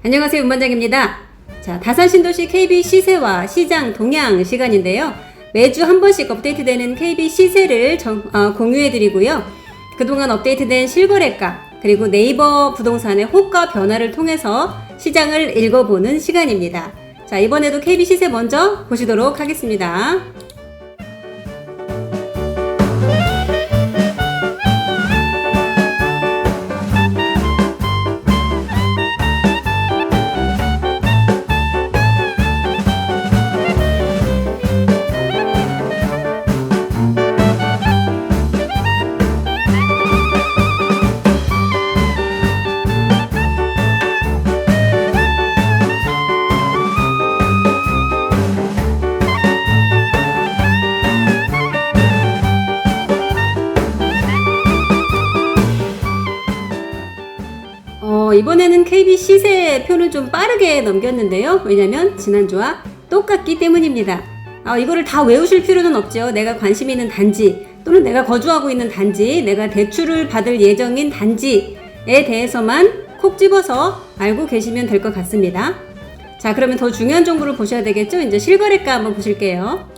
안녕하세요, 운반장입니다. 자, 다산신도시 KB 시세와 시장 동향 시간인데요. 매주 한 번씩 업데이트되는 KB 시세를 공유해드리고요. 그동안 업데이트된 실거래가 그리고 네이버 부동산의 호가 변화를 통해서 시장을 읽어보는 시간입니다. 자, 이번에도 KB 시세 먼저 보시도록 하겠습니다. 이번에는 KB 시세 표를 좀 빠르게 넘겼는데요. 왜냐면 지난주와 똑같기 때문입니다. 이거를 다 외우실 필요는 없죠. 내가 관심 있는 단지 또는 내가 거주하고 있는 단지, 내가 대출을 받을 예정인 단지에 대해서만 콕 집어서 알고 계시면 될 것 같습니다. 자, 그러면 더 중요한 정보를 보셔야 되겠죠. 이제 실거래가 한번 보실게요.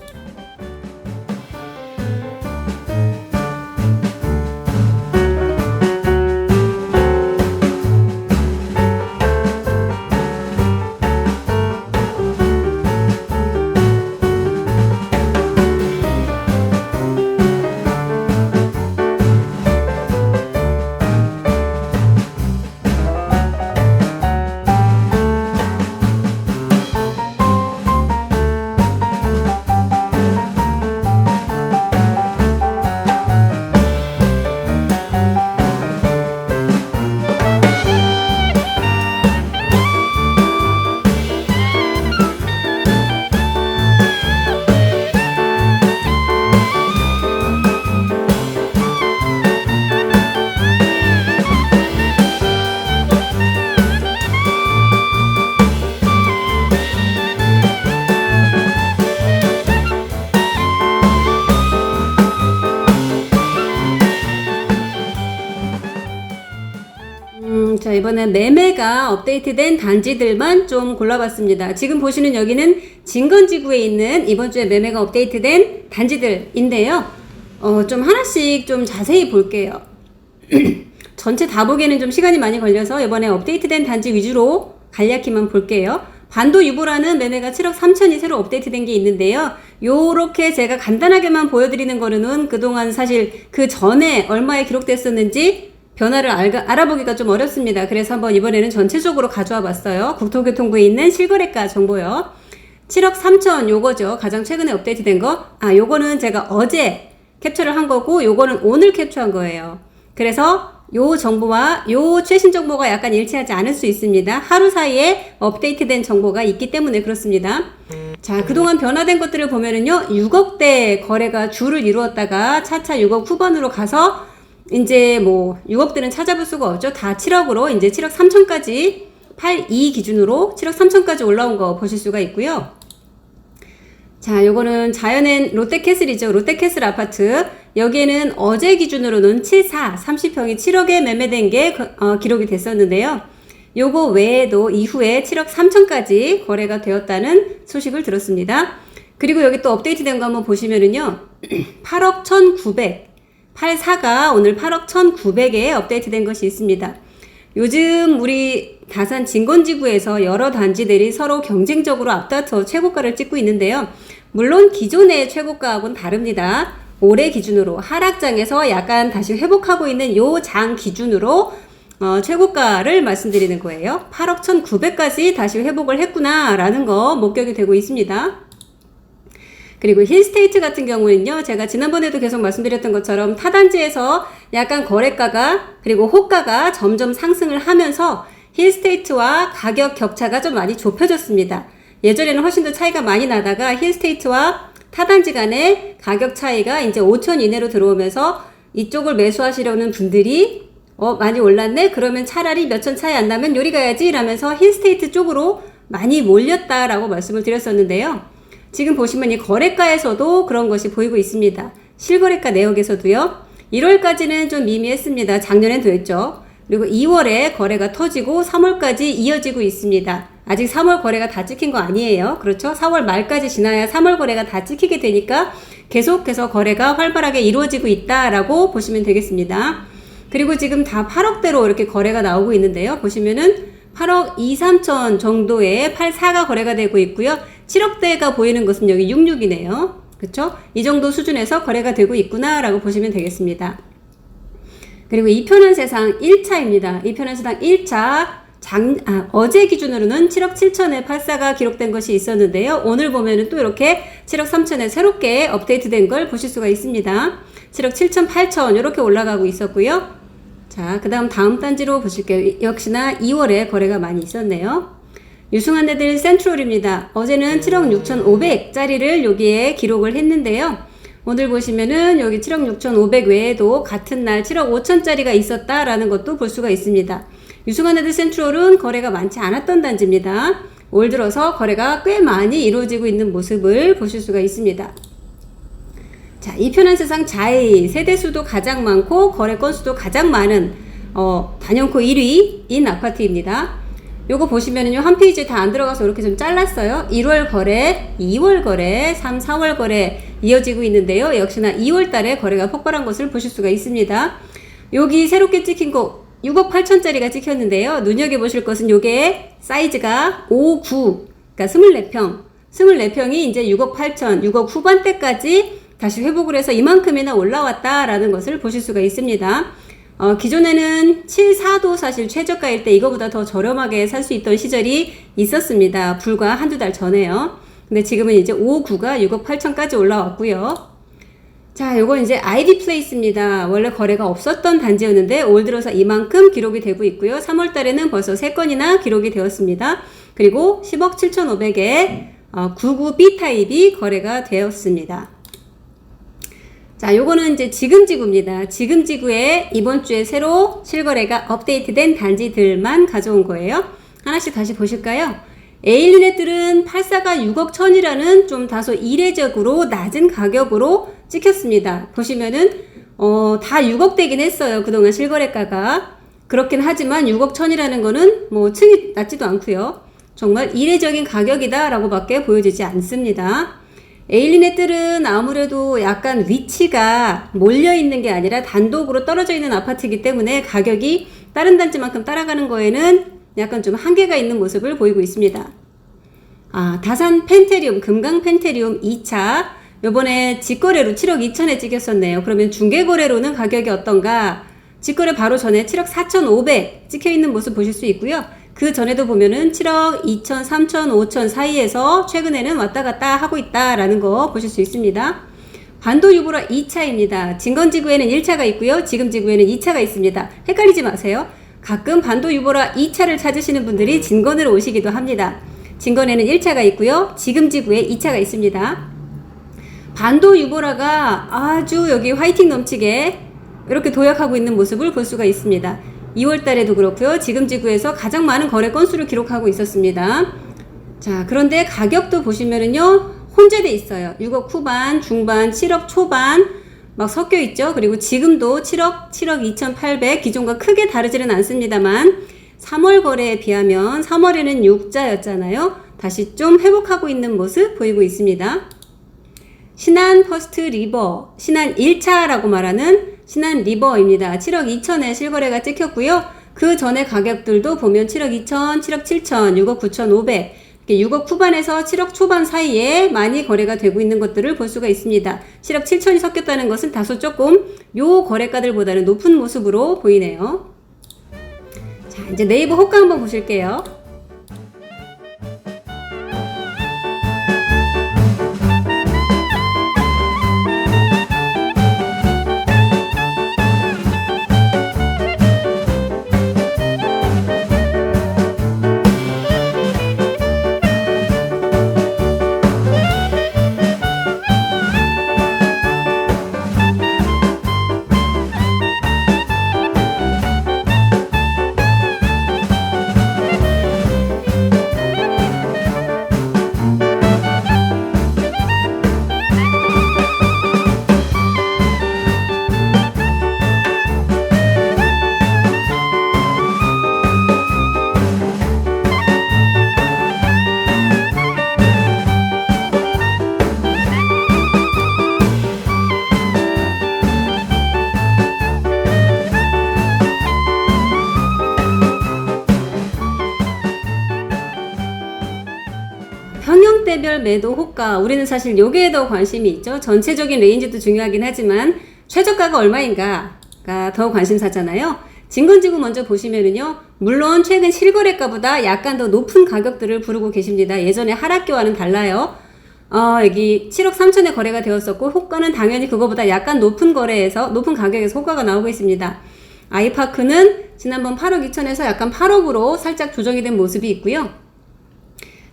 자, 이번엔 매매가 업데이트된 단지들만 좀 골라봤습니다. 지금 보시는 여기는 진건지구에 있는 이번 주에 매매가 업데이트된 단지들인데요. 좀 하나씩 좀 자세히 볼게요. 전체 다 보기에는 좀 시간이 많이 걸려서 이번에 업데이트된 단지 위주로 간략히만 볼게요. 반도 유보라는 매매가 7억 3천이 새로 업데이트된 게 있는데요. 요렇게 제가 간단하게만 보여드리는 거는 그동안 사실 그 전에 얼마에 기록됐었는지 변화를 알아보기가 좀 어렵습니다. 그래서 한번 이번에는 전체적으로 가져와 봤어요. 국토교통부에 있는 실거래가 정보요. 7억 3천 요거죠. 가장 최근에 업데이트 된 거. 요거는 제가 어제 캡처를 한 거고 요거는 오늘 캡처한 거예요. 그래서 요 정보와 요 최신 정보가 약간 일치하지 않을 수 있습니다. 하루 사이에 업데이트된 정보가 있기 때문에 그렇습니다. 자, 그동안 변화된 것들을 보면은요. 6억대 거래가 주를 이루었다가 차차 6억 후반으로 가서 이제 뭐 6억대는 찾아볼 수가 없죠. 다 7억으로 이제 7억 3천까지 82 기준으로 7억 3천까지 올라온 거 보실 수가 있고요. 자, 요거는 자연엔 롯데캐슬이죠. 롯데캐슬 아파트. 여기에는 어제 기준으로는 74 30평이 7억에 매매된 게 기록이 됐었는데요. 요거 외에도 이후에 7억 3천까지 거래가 되었다는 소식을 들었습니다. 그리고 여기 또 업데이트된 거 한번 보시면은요. 8억 1,900 84가 오늘 8억 1,900에 업데이트된 것이 있습니다. 요즘 우리 다산 진건지구에서 여러 단지들이 서로 경쟁적으로 앞다퉈 최고가를 찍고 있는데요. 물론 기존의 최고가하고는 다릅니다. 올해 기준으로 하락장에서 약간 다시 회복하고 있는 요 장 기준으로 최고가를 말씀드리는 거예요. 8억 1,900까지 다시 회복을 했구나 라는 거 목격이 되고 있습니다. 그리고 힐스테이트 같은 경우는요, 제가 지난번에도 계속 말씀드렸던 것처럼 타단지에서 약간 거래가가 그리고 호가가 점점 상승을 하면서 힐스테이트와 가격 격차가 좀 많이 좁혀졌습니다. 예전에는 훨씬 더 차이가 많이 나다가 힐스테이트와 타단지 간의 가격 차이가 이제 5천 이내로 들어오면서 이쪽을 매수하시려는 분들이 많이 올랐네? 그러면 차라리 몇천 차이 안 나면 요리 가야지 라면서 힐스테이트 쪽으로 많이 몰렸다라고 말씀을 드렸었는데요. 지금 보시면 이 거래가에서도 그런 것이 보이고 있습니다. 실거래가 내역에서도요. 1월까지는 좀 미미했습니다. 작년엔 됐죠. 그리고 2월에 거래가 터지고 3월까지 이어지고 있습니다. 아직 3월 거래가 다 찍힌 거 아니에요. 그렇죠? 4월 말까지 지나야 3월 거래가 다 찍히게 되니까 계속해서 거래가 활발하게 이루어지고 있다라고 보시면 되겠습니다. 그리고 지금 다 8억대로 이렇게 거래가 나오고 있는데요. 보시면은 8억 2, 3천 정도의 84가 거래가 되고 있고요. 7억대가 보이는 것은 여기 66이네요. 그렇죠? 이 정도 수준에서 거래가 되고 있구나라고 보시면 되겠습니다. 그리고 이편한 세상 1차입니다. 이편한 세상 1차 어제 기준으로는 7억 7천에 84가 기록된 것이 있었는데요. 오늘 보면은 또 이렇게 7억 3천에 새롭게 업데이트된 걸 보실 수가 있습니다. 7억 7천, 8천 이렇게 올라가고 있었고요. 자, 그 다음 단지로 보실게요. 역시나 2월에 거래가 많이 있었네요. 유승한 애들 센트럴입니다. 어제는 7억 6,500짜리를 여기에 기록을 했는데요. 오늘 보시면은 여기 7억 6,500 외에도 같은 날 7억 5천짜리가 있었다라는 것도 볼 수가 있습니다. 유승한 애들 센트럴은 거래가 많지 않았던 단지입니다. 올 들어서 거래가 꽤 많이 이루어지고 있는 모습을 보실 수가 있습니다. 자, 이 편한 세상 자이 세대수도 가장 많고 거래 건수도 가장 많은 단연코 1위인 아파트입니다. 요거 보시면은요, 한 페이지에 다 안 들어가서 이렇게 좀 잘랐어요. 1월 거래, 2월 거래, 3, 4월 거래 이어지고 있는데요. 역시나 2월 달에 거래가 폭발한 것을 보실 수가 있습니다. 여기 새롭게 찍힌 거 6억 8천짜리가 찍혔는데요. 눈여겨보실 것은 요게 사이즈가 5, 9, 그러니까 24평. 24평이 이제 6억 8천, 6억 후반대까지 다시 회복을 해서 이만큼이나 올라왔다라는 것을 보실 수가 있습니다. 기존에는 7, 4도 사실 최저가일 때 이거보다 더 저렴하게 살 수 있던 시절이 있었습니다. 불과 한두 달 전에요. 근데 지금은 이제 5, 9가 6억 8천까지 올라왔고요. 자, 요건 이제 아이디 플레이스입니다. 원래 거래가 없었던 단지였는데 올 들어서 이만큼 기록이 되고 있고요. 3월 달에는 벌써 3건이나 기록이 되었습니다. 그리고 10억 7,500에 99B 타입이 거래가 되었습니다. 자, 요거는 이제 지금 지구입니다. 지금 지구에 이번 주에 새로 실거래가 업데이트된 단지들만 가져온 거예요. 하나씩 다시 보실까요? A일리넷들은 84가 6억 1천이라는 좀 다소 이례적으로 낮은 가격으로 찍혔습니다. 보시면은 다 6억대긴 했어요. 그동안 실거래가가. 그렇긴 하지만 6억 1천이라는 거는 뭐 층이 낮지도 않고요. 정말 이례적인 가격이다 라고 밖에 보여지지 않습니다. A일리넷들은 아무래도 약간 위치가 몰려있는 게 아니라 단독으로 떨어져 있는 아파트이기 때문에 가격이 다른 단지만큼 따라가는 거에는 약간 좀 한계가 있는 모습을 보이고 있습니다. 다산 펜테리움, 금강 펜테리움 2차 요번에 직거래로 7억 2천에 찍혔었네요. 그러면 중개거래로는 가격이 어떤가? 직거래 바로 전에 7억 4,500 찍혀있는 모습 보실 수 있고요. 그 전에도 보면은 7억 2천, 3천, 5천 사이에서 최근에는 왔다 갔다 하고 있다라는 거 보실 수 있습니다. 반도 유보라 2차입니다. 진건지구에는 1차가 있고요. 지금 지구에는 2차가 있습니다. 헷갈리지 마세요. 가끔 반도 유보라 2차를 찾으시는 분들이 진건으로 오시기도 합니다. 진건에는 1차가 있고요. 지금 지구에 2차가 있습니다. 반도 유보라가 아주 여기 화이팅 넘치게 이렇게 도약하고 있는 모습을 볼 수가 있습니다. 2월 달에도 그렇고요. 지금 지구에서 가장 많은 거래 건수를 기록하고 있었습니다. 자, 그런데 가격도 보시면은요, 혼재돼 있어요. 6억 후반, 중반, 7억 초반 막 섞여 있죠. 그리고 지금도 7억 2,800 기존과 크게 다르지는 않습니다만 3월 거래에 비하면 3월에는 6자였잖아요. 다시 좀 회복하고 있는 모습 보이고 있습니다. 신한 퍼스트 리버, 신한 1차라고 말하는 신한 리버입니다. 7억 2천에 실거래가 찍혔고요. 그 전에 가격들도 보면 7억 2천, 7억 7천, 6억 9,500 6억 후반에서 7억 초반 사이에 많이 거래가 되고 있는 것들을 볼 수가 있습니다. 7억 7천이 섞였다는 것은 다소 조금 요 거래가들보다는 높은 모습으로 보이네요. 자, 이제 네이버 호가 한번 보실게요. 시간대별 매도 호가, 우리는 사실 요게에 더 관심이 있죠. 전체적인 레인지도 중요하긴 하지만 최저가가 얼마인가가 더 관심사잖아요. 진건지구 먼저 보시면은요, 물론 최근 실거래가보다 약간 더 높은 가격들을 부르고 계십니다. 예전에 하락기와는 달라요. 여기 7억 3천에 거래가 되었었고, 호가는 당연히 그거보다 약간 높은 가격에서 호가가 나오고 있습니다. 아이파크는 지난번 8억 2천에서 약간 8억으로 살짝 조정이 된 모습이 있고요.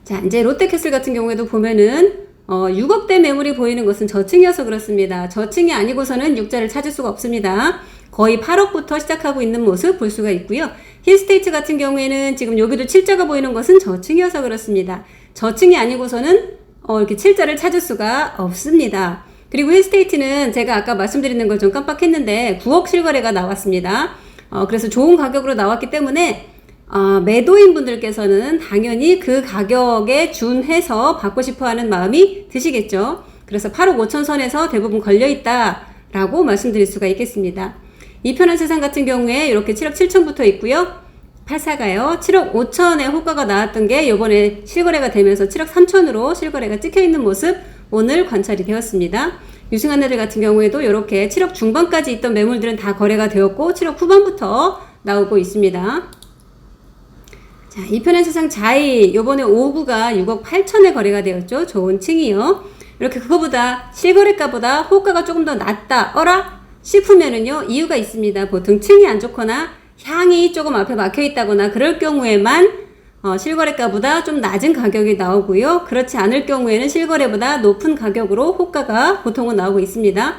자, 이제 롯데캐슬 같은 경우에도 보면은 6억대 매물이 보이는 것은 저층이어서 그렇습니다. 저층이 아니고서는 육자를 찾을 수가 없습니다. 거의 8억부터 시작하고 있는 모습 볼 수가 있고요. 힐스테이트 같은 경우에는 지금 여기도 7자가 보이는 것은 저층이어서 그렇습니다. 저층이 아니고서는 이렇게 7자를 찾을 수가 없습니다. 그리고 힐스테이트는 제가 아까 말씀드리는 걸 좀 깜빡했는데 9억 실거래가 나왔습니다. 그래서 좋은 가격으로 나왔기 때문에 매도인 분들께서는 당연히 그 가격에 준해서 받고 싶어 하는 마음이 드시겠죠. 그래서 8억 5천 선에서 대부분 걸려있다 라고 말씀드릴 수가 있겠습니다. 이편한 세상 같은 경우에 이렇게 7억 7천부터 있고요. 84가요. 7억 5천에 호가가 나왔던 게 이번에 실거래가 되면서 7억 3천으로 실거래가 찍혀있는 모습 오늘 관찰이 되었습니다. 유승한 애들 같은 경우에도 이렇게 7억 중반까지 있던 매물들은 다 거래가 되었고 7억 후반부터 나오고 있습니다. 자, 이편한 세상 자이 요번에 5구가 6억 8천에 거래가 되었죠. 좋은 층이요. 이렇게 그거보다 실거래가보다 호가가 조금 더 낮다 싶으면은요, 이유가 있습니다. 보통 층이 안 좋거나 향이 조금 앞에 막혀 있다거나 그럴 경우에만 실거래가보다 좀 낮은 가격이 나오고요. 그렇지 않을 경우에는 실거래보다 높은 가격으로 호가가 보통은 나오고 있습니다.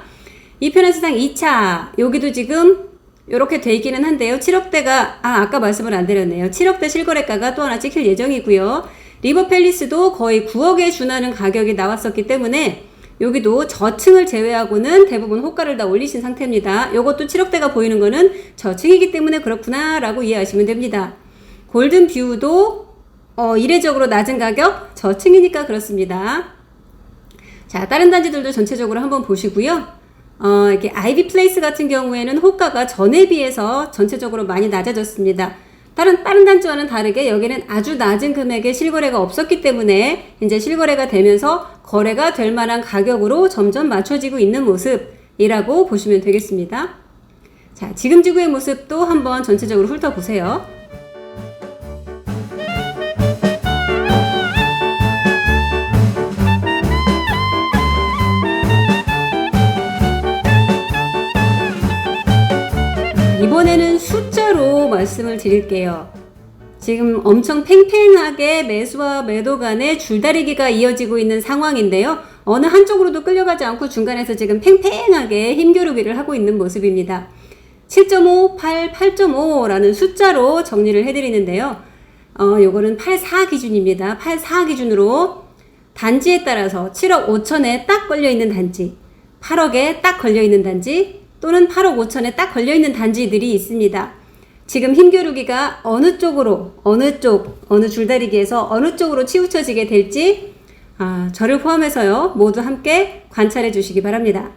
이편한 세상 2차 여기도 지금 이렇게 돼 있기는 한데요. 7억대가 아까 말씀을 안 드렸네요. 7억대 실거래가가 또 하나 찍힐 예정이고요. 리버팰리스도 거의 9억에 준하는 가격이 나왔었기 때문에 여기도 저층을 제외하고는 대부분 호가를 다 올리신 상태입니다. 요것도 7억대가 보이는 거는 저층이기 때문에 그렇구나 라고 이해하시면 됩니다. 골든뷰도 이례적으로 낮은 가격 저층이니까 그렇습니다. 자, 다른 단지들도 전체적으로 한번 보시고요. 이렇게 아이비 플레이스 같은 경우에는 호가가 전에 비해서 전체적으로 많이 낮아졌습니다. 다른 단지와는 다르게 여기는 아주 낮은 금액의 실거래가 없었기 때문에 이제 실거래가 되면서 거래가 될 만한 가격으로 점점 맞춰지고 있는 모습이라고 보시면 되겠습니다. 자, 지금 지구의 모습도 한번 전체적으로 훑어보세요. 이번에는 숫자로 말씀을 드릴게요. 지금 엄청 팽팽하게 매수와 매도 간의 줄다리기가 이어지고 있는 상황인데요. 어느 한쪽으로도 끌려가지 않고 중간에서 지금 팽팽하게 힘겨루기를 하고 있는 모습입니다. 7.5, 8, 8.5라는 숫자로 정리를 해드리는데요. 요거는 84 기준입니다. 84 기준으로 단지에 따라서 7억 5천에 딱 걸려있는 단지, 8억에 딱 걸려있는 단지, 또는 8억 5천에 딱 걸려있는 단지들이 있습니다. 지금 힘겨루기가 어느 줄다리기에서 어느 쪽으로 치우쳐지게 될지 저를 포함해서요 모두 함께 관찰해 주시기 바랍니다.